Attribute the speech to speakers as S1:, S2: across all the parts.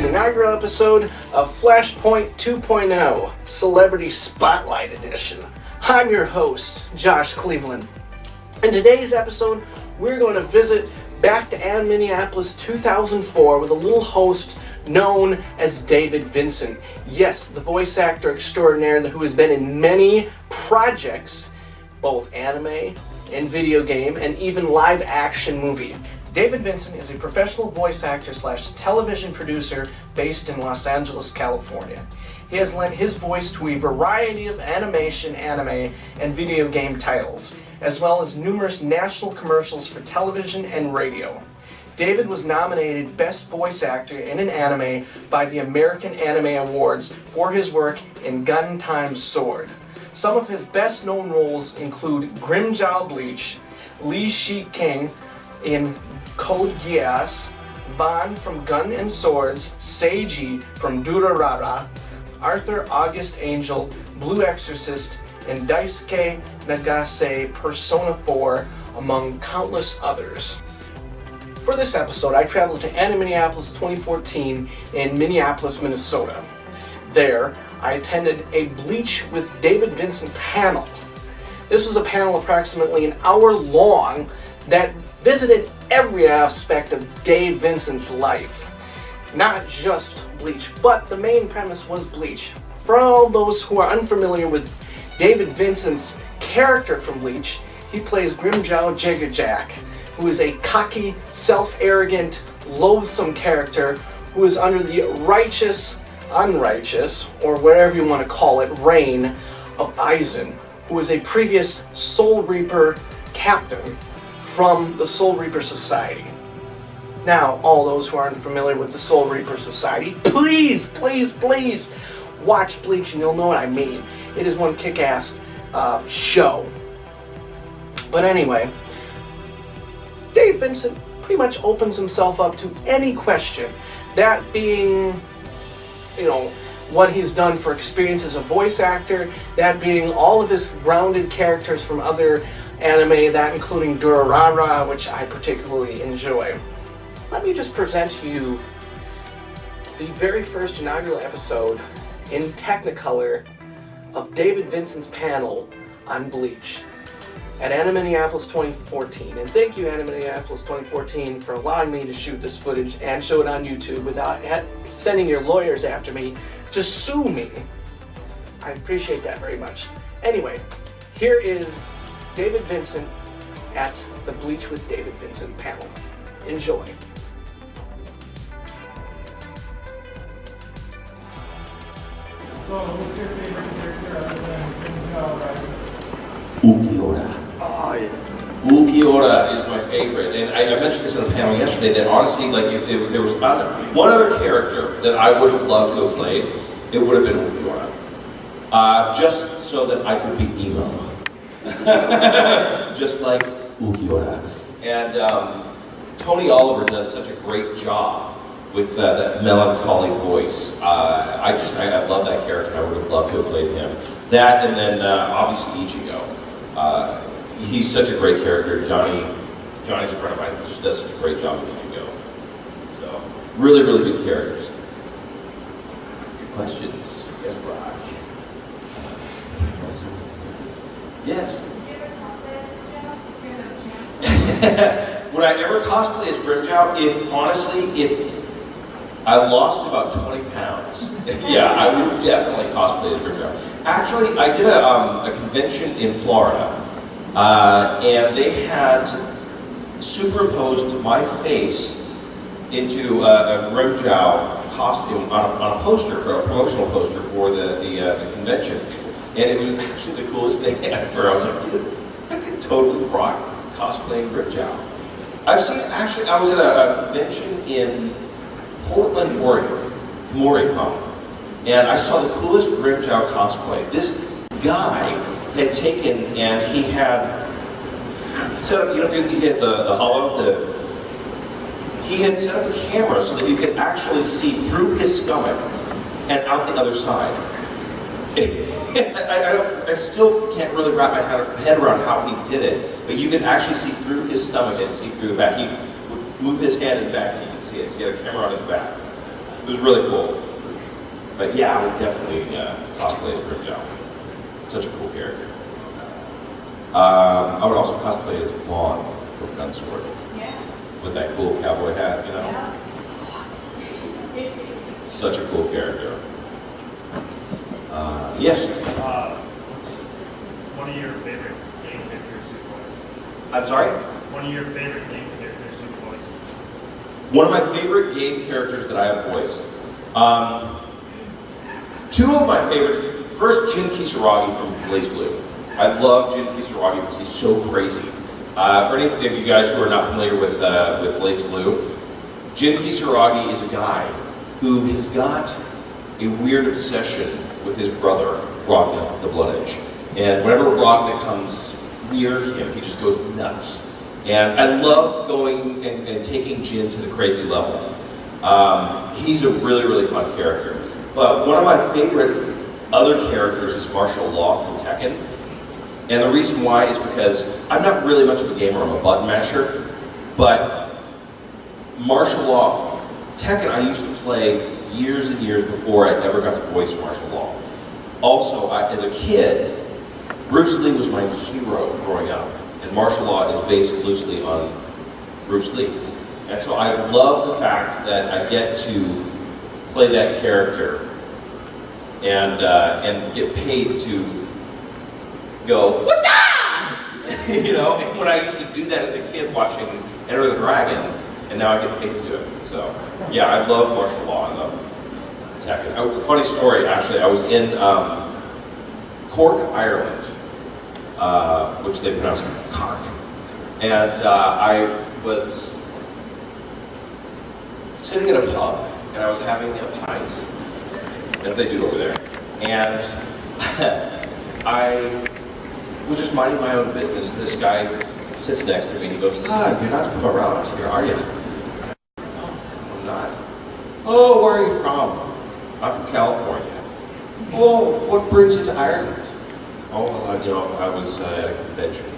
S1: an inaugural episode of Flashpoint 2.0 Celebrity Spotlight Edition. I'm your host, Josh Cleveland. In today's episode, we're going to visit back to AniMinneapolis 2004 with a little host known as David Vincent. Yes, the voice actor extraordinaire who has been in many projects, both anime and video game and even live action movie. David Vincent is a professional voice actor / television producer based in Los Angeles, California. He has lent his voice to a variety of animation, anime, and video game titles, as well as numerous national commercials for television and radio. David was nominated Best Voice Actor in an Anime by the American Anime Awards for his work in Gun Time Sword. Some of his best-known roles include Grimmjow Bleach, Li Shi King in Code Geass, Van from Gun and Swords, Seiji from Durarara, Arthur August Angel, Blue Exorcist, and Daisuke Nagase Persona 4, among countless others. For this episode, I traveled to AniMinneapolis 2014 in Minneapolis, Minnesota. There, I attended a Bleach with David Vincent panel. This was a panel approximately an hour long that visited every aspect of Dave Vincent's life. Not just Bleach, but the main premise was Bleach. For all those who are unfamiliar with David Vincent's character from Bleach, he plays Grimmjow Jiggajack, who is a cocky, self-arrogant, loathsome character who is under the righteous, unrighteous, or whatever you want to call it, reign of Aizen, who is a previous Soul Reaper captain from the Soul Reaper Society. Now, all those who aren't familiar with the Soul Reaper Society, please watch Bleach and you'll know what I mean. It is one kick-ass show. But anyway, Dave Vincent pretty much opens himself up to any question, that being, what he's done for experience as a voice actor, that being all of his grounded characters from other anime, that including Durarara, which I particularly enjoy. Let me just present to you the very first inaugural episode in Technicolor of David Vincent's panel on Bleach at AniMinneapolis 2014. And thank you, AniMinneapolis 2014, for allowing me to shoot this footage and show it on YouTube without sending your lawyers after me to sue me. I appreciate that very much. Anyway, here is David Vincent at the Bleach with David Vincent panel. Enjoy.
S2: So, what's your favorite character other than Grimmjow, right?
S3: Ukiura.
S1: Oh, yeah.
S3: Ukiura is my favorite, and I mentioned this in a panel yesterday, that honestly, like, if there was one other character that I would have loved to have played, it would have been Ukiura. Just so that I could be emo. Just like Ukiura. And Tony Oliver does such a great job with that melancholy voice. I love that character. I would have loved to have played him. That, and then obviously Ichigo. He's such a great character. Johnny's a friend of mine. He just does such a great job with Ichigo. So, really, really good characters. Good questions. Yes, Brock. Yes. Would I ever cosplay as Grimmjow? If I lost about 20 pounds, yeah, I would definitely cosplay as Grimmjow. Actually, I did a convention in Florida, and they had superimposed my face into a Grimmjow costume on a poster, for a promotional poster for the convention. And it was actually the coolest thing ever. I was like, dude, I could totally rock cosplaying Grimmjow. I was at a convention in Portland, Oregon, Moricon, and I saw the coolest Grimmjow cosplay. This guy had taken, and he had set up, he has the hollow, he had set up a camera so that you could actually see through his stomach and out the other side. I still can't really wrap my head around how he did it, but you can actually see through his stomach and see through the back. He would move his head and back and you can see it. So he had a camera on his back. It was really cool. But yeah, I would definitely cosplay as Grimjow. Such a cool character. I would also cosplay as Vaughn from Gunsword.
S4: Yeah.
S3: With that cool cowboy hat, you know?
S4: Yeah.
S3: Such a cool character. Yes?
S2: One of your favorite game characters you voice?
S3: I'm sorry?
S2: One of your favorite game characters you voice?
S3: One of my favorite game characters that I have voiced. Two of my favorites. First, Jin Kisaragi from Blaze Blue. I love Jin Kisaragi because he's so crazy. For any of you guys who are not familiar with Blaze Blue, Jin Kisaragi is a guy who has got a weird obsession with his brother, Ragna, the Blood Edge. And whenever Ragna comes near him, he just goes nuts. And I love going and taking Jin to the crazy level. He's a really, really fun character. But one of my favorite other characters is Martial Law from Tekken. And the reason why is because I'm not really much of a gamer, I'm a button masher. But Martial Law, Tekken I used to play years and years before I ever got to voice Martial Law. Also, as a kid, Bruce Lee was my hero growing up. And Martial Law is based loosely on Bruce Lee. And so I love the fact that I get to play that character and get paid to go, "What-da!" You know, and when I used to do that as a kid watching Enter the Dragon, and now I get paid to do it. So, yeah, I love Martial Law, I love Tekken. Funny story, actually, I was in Cork, Ireland, which they pronounce Cork, and I was sitting in a pub, and I was having a pint, as they do over there, and I was just minding my own business, and this guy sits next to me, and he goes, you're not from around here, are you? No, I'm not. Oh, where are you from? I'm from California. Oh, what brings you to Ireland? Oh, I was at a convention.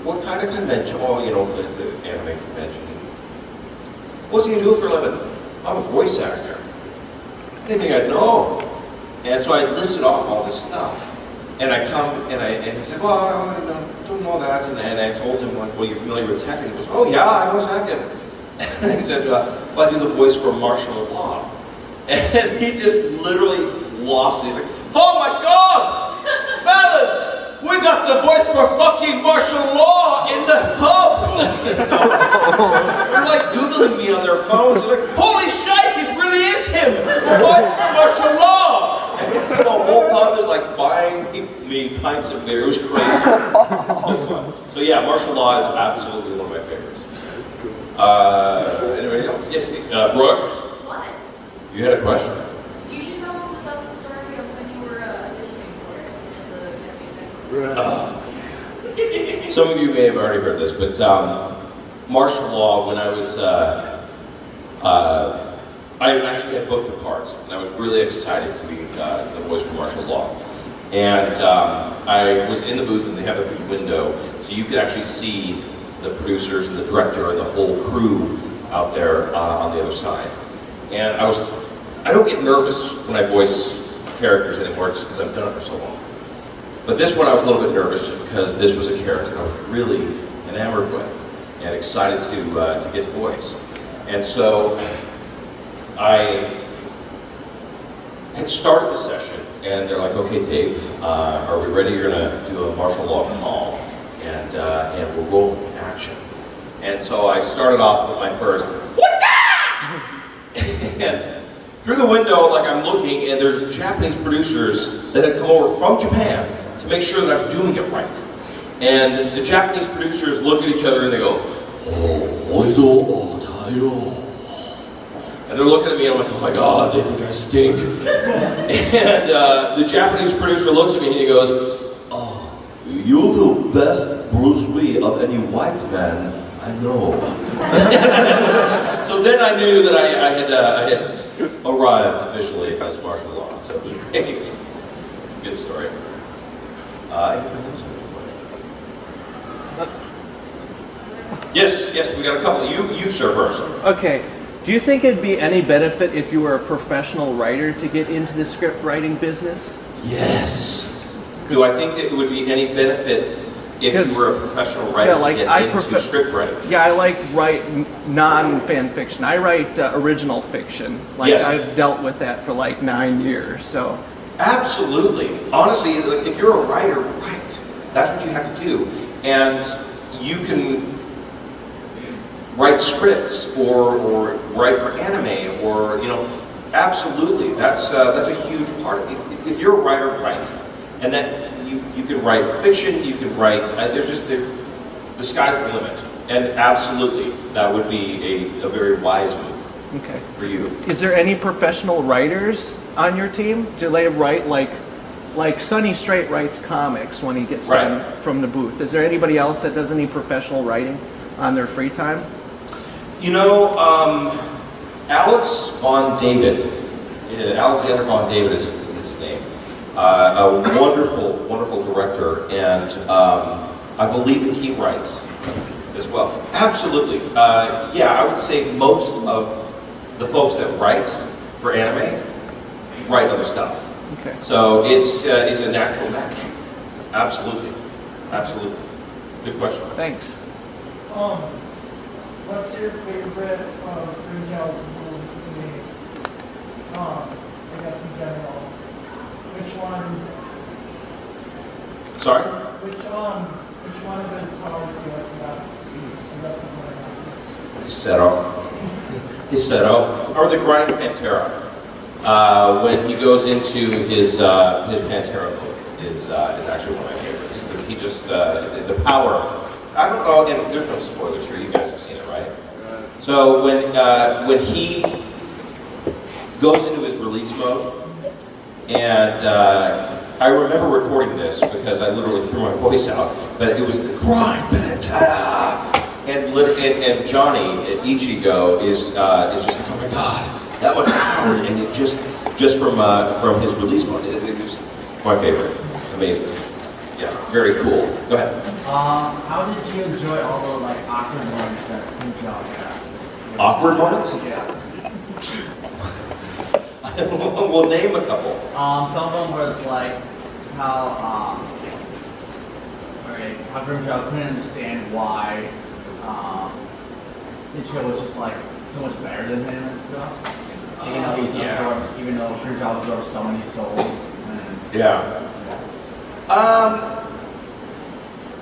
S3: What kind of convention? Oh, the anime convention. What do you do for a living? I'm a voice actor. Anything I know. And so I listed off all this stuff. And I come, and he said, well, I don't know that. And I told him, like, well, you're familiar with Tekken? He goes, oh, yeah, I know Tekken. And he said, well, I do the voice for Martial Law. And he just literally lost it. He's like, oh my God! Fellas! We got the voice for fucking Martial Law in the pub! Listen, so they're like Googling me on their phones. They're like, holy shit, it really is him! The voice for Martial Law! And so the whole pub is like buying me pints of beer. It was crazy. So yeah, Martial Law is absolutely one of my favorites. Anybody else? Yes, Brooke?
S4: What?
S3: You had a question?
S4: You should tell them about the story of when you were auditioning for it in the Japanese language.
S3: Some of you may have already heard this, but Martial Law, when I was, I actually had booked the parts, and I was really excited to be the voice for Martial Law. And I was in the booth, and they have a big window, so you could actually see the producers and the director and the whole crew out there on the other side. And I don't get nervous when I voice characters anymore just because I've done it for so long. But this one I was a little bit nervous just because this was a character I was really enamored with and excited to get to voice. And so I had started the session and they're like, okay, Dave, are we ready? You're gonna do a Martial Law call and we'll roll in action. And so I started off with my first, and through the window, like I'm looking, and there's Japanese producers that had come over from Japan to make sure that I'm doing it right. And the Japanese producers look at each other and they go, and they're looking at me and I'm like, oh my God, they think I stink. And the Japanese producer looks at me and he goes, oh, you're the best Bruce Lee of any white man I know. So then I knew that I had arrived officially as Martial Law, so it was great. It's a good story. Yes, we got a couple. You sir, first.
S1: Okay, Do you think it'd be any benefit if you were a professional writer to get into the script writing business?
S3: Yes. Do I think that it would be any benefit if you were a professional writer to get into script writing?
S1: Yeah, I write non-fan fiction. I write original fiction.
S3: Yes.
S1: I've dealt with that for 9 years, so.
S3: Absolutely. Honestly, if you're a writer, write. That's what you have to do. And you can write scripts or write for anime or, absolutely. That's a huge part of it. If you're a writer, write. And then you can write fiction, you can write, the sky's the limit. And absolutely, that would be a very wise move for you.
S1: Is there any professional writers on your team? Do they write like Sonny Strait writes comics when he gets done from the booth? Is there anybody else that does any professional writing on their free time?
S3: Alex Von David, Alexander Von David is his name. A wonderful, wonderful director, and I believe that he writes as well. Absolutely. I would say most of the folks that write for anime write other stuff.
S1: Okay.
S3: So it's a natural match. Absolutely. Absolutely. Good question.
S1: Thanks.
S2: What's your favorite Grimjaws movies to make? I guess in general. Which one?
S3: Sorry?
S2: Which one of his powers do you like the best? I guess is what I'm asking.
S3: Hiseto. Or the Grinding Pantera. When he goes into his Pantera book is actually one of my favorites. Because he just, the power. I don't know, and there's no spoilers here, you guys have seen it, right? So when he goes into his release mode, and I remember recording this because I literally threw my voice out, but it was the grind pantera, and Johnny at Ichigo is just like, oh my god, that much power, and it just from his release mode, it was my favorite, amazing, yeah, very cool. Go ahead.
S5: How did you enjoy all the awkward moments that Grimjaws had?
S3: Awkward moments?
S5: Yeah.
S3: We'll name a couple.
S5: Some of them was how Grimjaw couldn't understand why Ichigo was just so much better than him and stuff. Even though Grimjaw absorbed so many souls.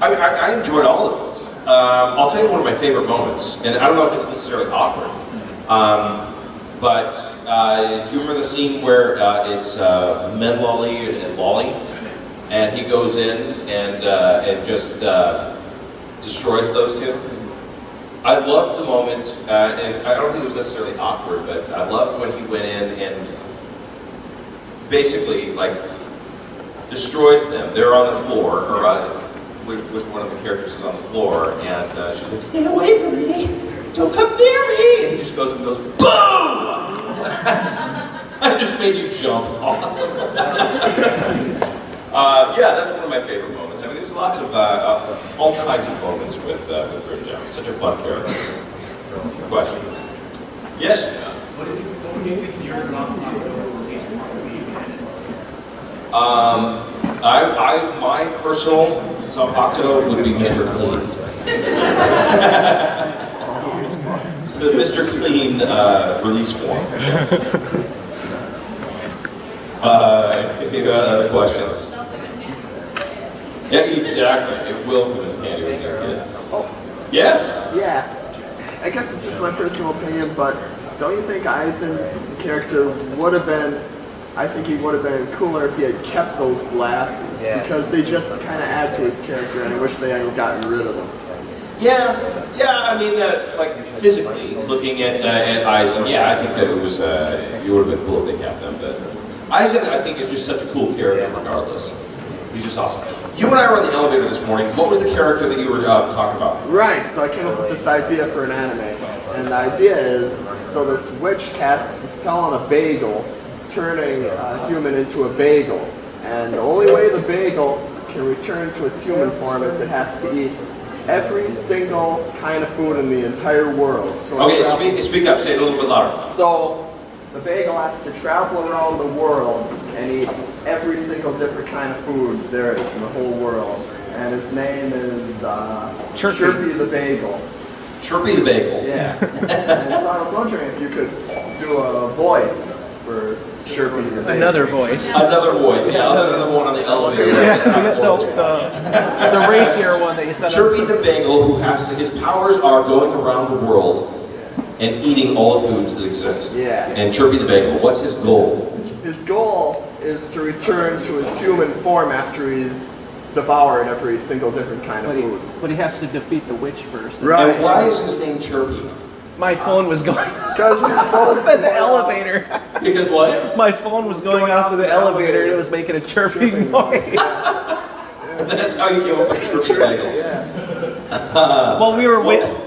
S3: I enjoyed all of those. I'll tell you one of my favorite moments, and I don't know if it's necessarily awkward. But do you remember the scene where it's Menlolly and Lolly, and he goes in and just destroys those two? I loved the moment, and I don't think it was necessarily awkward, but I loved when he went in and basically destroys them. They're on the floor, or which one of the characters is on the floor, and she's like, "Stay away from me! Don't come near me!" And he just goes and goes, BOOM! I just made you jump. Awesome. That's one of my favorite moments. I mean, there's lots of all kinds of moments with Grimjaw. Such a fun character. Question? Yes.
S6: What do you think is your release
S3: my personal Zanpakuto would be Mr. Clean. The Mr. Clean release form. If you have other questions. Yeah, exactly. It will come in handy when you're a kid. Yes?
S7: Yeah. I guess it's just my personal opinion, but don't you think Aizen, the character, would have been, I think he would have been cooler if he had kept those glasses, because they just kind of add to his character, and I wish they hadn't gotten rid of them.
S3: Yeah, I mean, physically, looking at Aizen, I think that it was, it would have been cool if they kept them, but Aizen, I think, is just such a cool character regardless. He's just awesome. You and I were in the elevator this morning. What was the character that you were talking about?
S7: Right, so I came up with this idea for an anime, and the idea is, so this witch casts a spell on a bagel, turning a human into a bagel, and the only way the bagel can return to its human form is it has to eat every single kind of food in the entire world. So
S3: Okay, speak up. Say it a little bit louder.
S7: So the bagel has to travel around the world and eat every single different kind of food there is in the whole world. And his name is Chirpy the Bagel.
S3: Chirpy the Bagel.
S7: Yeah. And so I was wondering if you could do a voice for Chirpy the Bagel.
S5: Another voice.
S3: Another voice, yeah, other than the one on the elevator.
S5: Yeah, the racier one that you said.
S3: Chirpy the Bagel, who his powers are going around the world and eating all the foods that exist.
S7: Yeah.
S3: And Chirpy the Bagel, what's his goal?
S7: His goal is to return to his human form after he's devoured every single different kind of food.
S5: But he has to defeat the witch first.
S7: Right.
S3: And why is his name Chirpy?
S5: My phone was going
S7: Because his phone
S5: off in the elevator.
S3: Because what?
S5: My phone was going off in the elevator and it was making a chirping noise.
S3: That's how you came up with Chirpy Bagel.
S7: Yeah.
S5: Well,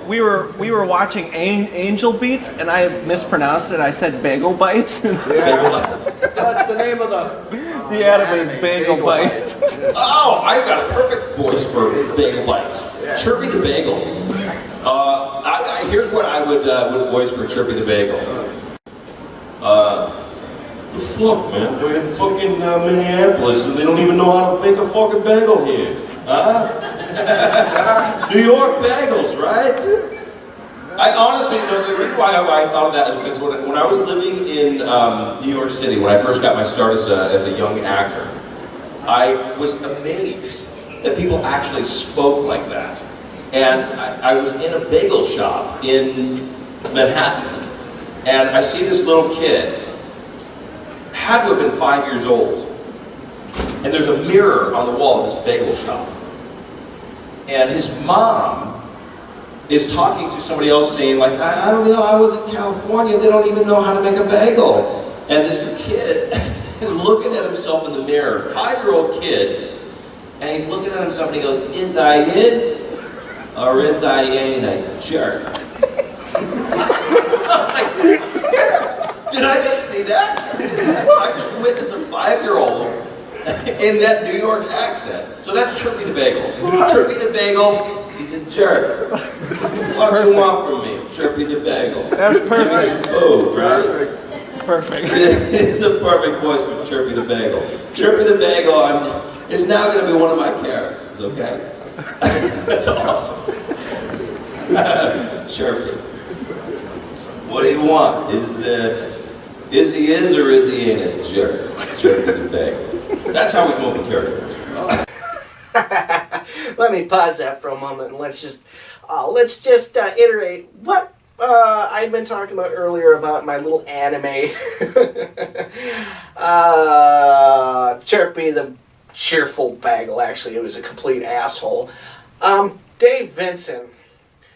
S5: we were watching Angel Beats, and I mispronounced it. I said Bagel Bites.
S7: That's the name of the
S5: anime's Bagel Bites.
S3: Oh, I've got a perfect voice for Bagel Bites. Chirpy the Bagel. Here's what I would voice for Chirpy the Bagel. The fuck, man? We're in fucking Minneapolis, and they don't even know how to make a fucking bagel here. Huh? New York bagels, right? I honestly, the reason why I thought of that is because when I was living in New York City, when I first got my start as a young actor, I was amazed that people actually spoke like that. And I was in a bagel shop in Manhattan, and I see this little kid, had to have been 5 years old, and there's a mirror on the wall of this bagel shop. And his mom is talking to somebody else saying, like, I don't know, I was in California, they don't even know how to make a bagel. And this kid is looking at himself in the mirror, 5-year-old kid, and he's looking at himself and he goes, is I is, or is I ain't a jerk? Did I just see that? I just witnessed a 5-year-old in that New York accent. So that's Chirpy the Bagel. Chirpy the Bagel, he's a jerk. What do you want from me, Chirpy the Bagel?
S5: That's perfect.
S3: Oh, right?
S5: Perfect.
S3: It's a perfect voice for Chirpy the Bagel. Chirpy the Bagel is now going to be one of my characters, okay? That's awesome. Chirpy. What do you want? Is he or is he ain't a jerk? Chirpy the Bagel. That's how we come up with characters.
S1: Let me pause that for a moment and let's just iterate what I've been talking about earlier about my little anime. Chirpy the Cheerful Bagel. Actually, it was a complete asshole. Dave Vincent.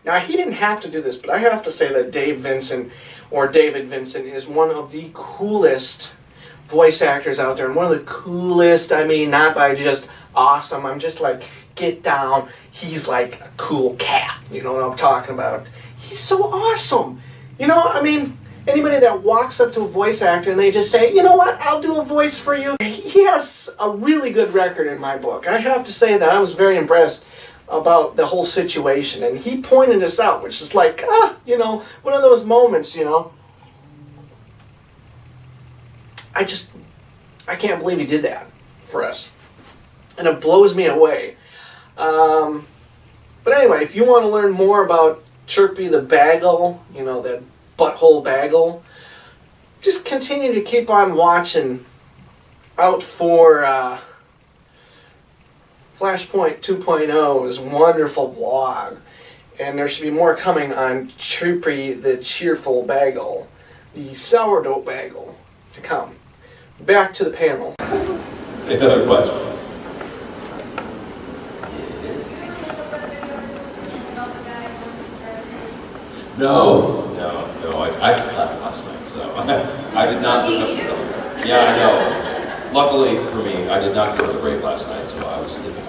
S1: Now, he didn't have to do this, but I have to say that Dave Vincent, or David Vincent, is one of the coolest voice actors out there, and one of the coolest, I mean, not by just awesome, I'm just like, get down, he's like a cool cat, you know what I'm talking about. He's so awesome. You know, I mean, anybody that walks up to a voice actor and they just say, you know what, I'll do a voice for you. He has a really good record in my book. I have to say that I was very impressed about the whole situation, and he pointed us out, which is like, you know, one of those moments, you know. I can't believe he did that for us, and it blows me away. But anyway, if you want to learn more about Chirpy the Bagel, you know, that butthole bagel, just continue to keep on watching out for Flashpoint 2.0's wonderful blog, and there should be more coming on Chirpy the Cheerful Bagel, the sourdough bagel, to come. Back to the panel.
S3: Any other questions? No. I slept last night, so I did not. Yeah, I know. Luckily for me, I did not go to the break last night, so I was sleeping.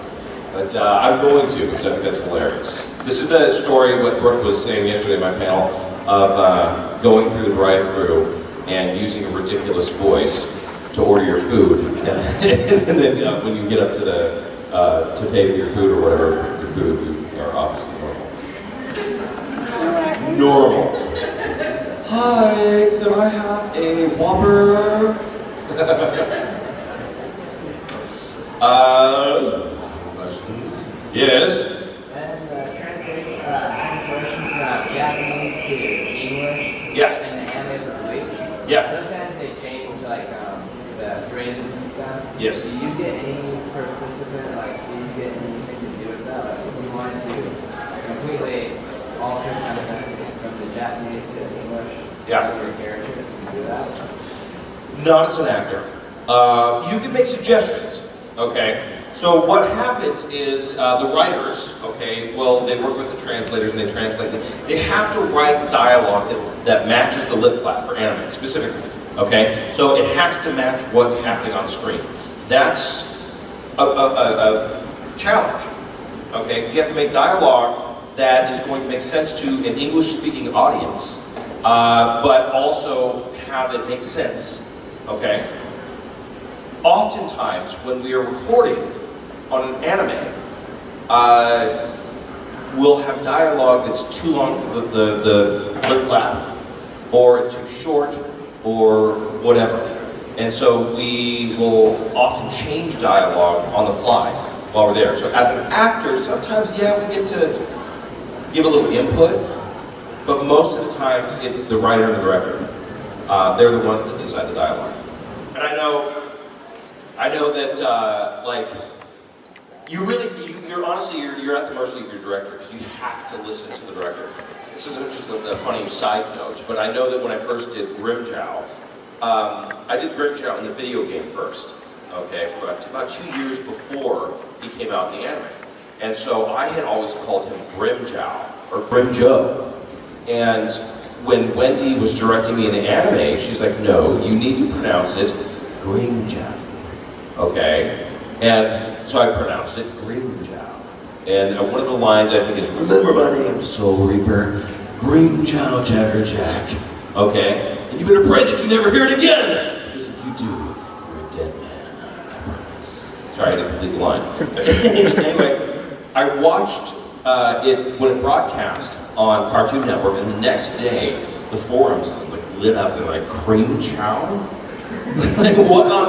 S3: But I'm going to, because I think that's hilarious. This is the story what Brooke was saying yesterday in my panel of going through the drive-thru and using a ridiculous voice to order your food, and then when you get up to the to pay for your food or whatever, your food, you are obviously normal. Hi, could I have a Whopper? Yes.
S8: And translation from Japanese to English.
S3: Yeah.
S8: And the anime from Bleach.
S3: Yeah.
S8: Sometimes they change like the phrases and stuff.
S3: Yes.
S8: Do you get any participant, like, do you get anything to do with that? Like, if you wanted to completely alter something from the Japanese to English,
S3: Yeah.
S8: with your character, can you do that?
S3: Not as an actor. You can make suggestions, okay? So what happens is the writers, okay, well, they work with the translators and they translate it. They have to write dialogue that matches the lip flap for anime, specifically, okay? So it has to match what's happening on screen. That's a challenge, okay? Because you have to make dialogue that is going to make sense to an English-speaking audience, but also have it make sense, okay? Oftentimes, when we are recording on an anime, we'll have dialogue that's too long for the lip flap, or it's too short, or whatever. And so we will often change dialogue on the fly while we're there. So as an actor, sometimes, yeah, we get to give a little input, but most of the times it's the writer and the director. They're the ones that decide the dialogue. And I know that, like, you're honestly, you're at the mercy of your directors. You have to listen to the director. This is just a funny side note, but I know that when I first did Grimjow, I did Grimjow in the video game first, okay, for about 2 years before he came out in the anime. And so I had always called him Grimjow, or Grimjoe. And when Wendy was directing me in the anime, she's like, no, you need to pronounce it Grimjow, okay? And so I pronounced it Grimjow. And one of the lines I think is, remember my name, Soul Reaper, Grimjow Jagger Jack, okay? And you better pray that you never hear it again! Because if you do, you're a dead man, I promise. Sorry, I had to complete the line. Anyway, I watched it when it broadcast on Cartoon Network, and the next day, the forums like lit up and like, Grimjow? Like, what on